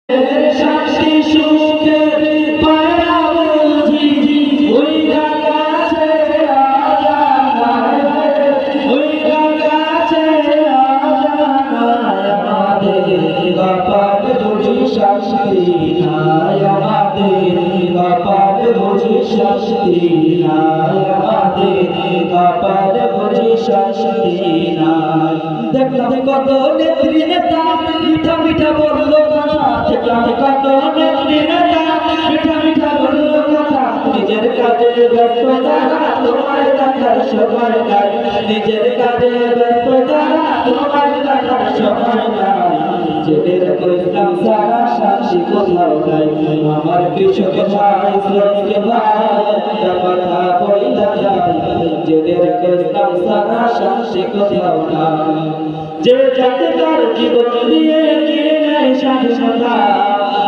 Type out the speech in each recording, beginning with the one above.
শান্তি সুখের পায়া বুঝি ওই গাছে ওই গাছে আমাদের কপাল বুঝি শান্তি নাই আমাদের কপাল বুঝি শান্তি নাই আমাদের কপাল বুঝি শান্তি নাই। দেখলাম কত নেত্রী নেতা মিঠা মিঠা বললো কথা, দেখলাম কত নেত্রী নেতা মিঠা মিঠা বললো কথা। নিজের কাজে ব্যস্ত তারা তোমার দেখার সময় নাই, নিজের কাজে ব্যস্ত তারা তোমার দেখার সময় নাই। জেদের কইলাম সারা শান্তি কোথাও নাই, আমার কৃষক ভাই শ্রমিক ভাই কথা বইলা যায়। জেদের কইলাম সারা শান্তি কোথাও নাই। যে জাতি তার জীবন দিয়ে কিনে নেয় স্বাধীনতা,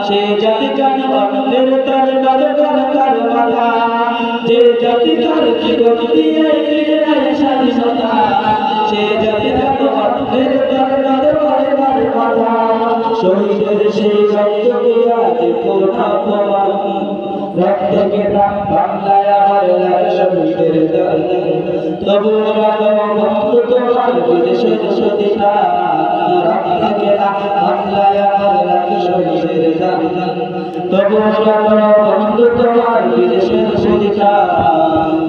সে জাতি কেন অন্যের তার নজর তার মাথা। যে জাতি তার জীবন দিয়ে কিনে নেয় স্বাধীনতা, সে জাতি কেন অন্যের তার নজর তার মাথা। শহীদের সেই রক্তকে আজ পুনঃ রক্তকে দাম বাংলায় আমার লাগে শহীদের দান। তবু বন্ধু তোমার বিদেশের সদিনা, রক্তকে দাম বাংলায় আমার লাগে শহীদের দান। তবু বন্ধু তোমার বিদেশের সদিনা,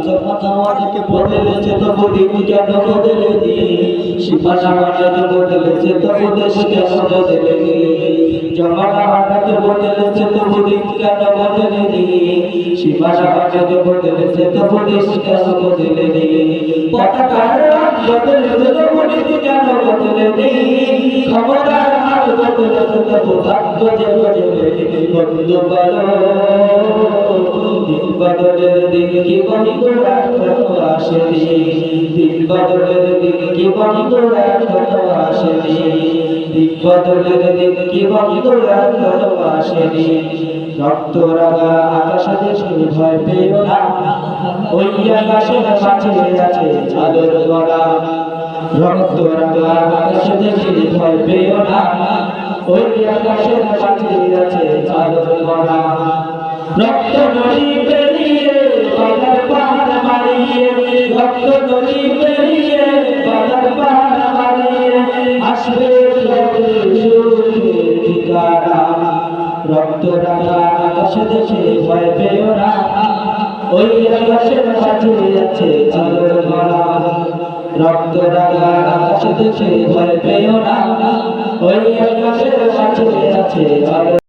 যখন আমাদেরকে বদলেছে তবু দিন কেন বদলেনি, সীমানা আমাদের বদলেছে তবু দেশ কেন বদলেনি। জমানা আমাদের বদলেছে তবু দিন কেন বদলেনি, সীমানা আমাদের বদলেছে তবু দেশ কেন বদলেনি। পতাকার রং বদলেছে তবু নীতি কেন বদলেনি, ক্ষমতার হাত বদলেছে তবু ভাগ্য যে বদলেনি। বন্ধু বলো দিন বদলের দিন কি বন্ধু এখনো আসেনি, দিন বদলের দিন কি বন্ধু এখনো আসেনি, দিন বদলের দিন কি বন্ধু এখনো আসেনি। রক্ত রাঙা আকাশে দেশে ভয় পেও না, ওই আকাশের মাঝে আছে আলোর গড়া। রক্ত রাঙা আকাশে দেশে ভয় পেও না, ওই আকাশের মাঝে আছে আলোর গড়া। রক্ত নদী পেরিয়ে বাধার পাহাড় মারিয়ে, রক্ত নদী পেরিয়ে বাধার পাহাড় মারিয়ে আসবে ঠিকানা। রক্ত রাঙা আকাশে দেশে ভয় পেও না, ওই আকাশের মাঝে আছে আলোর গড়া। রক্ত রাঙা আকাশে দেশে ভয় পেও না, ওই আকাশের মাঝে আছে আলোর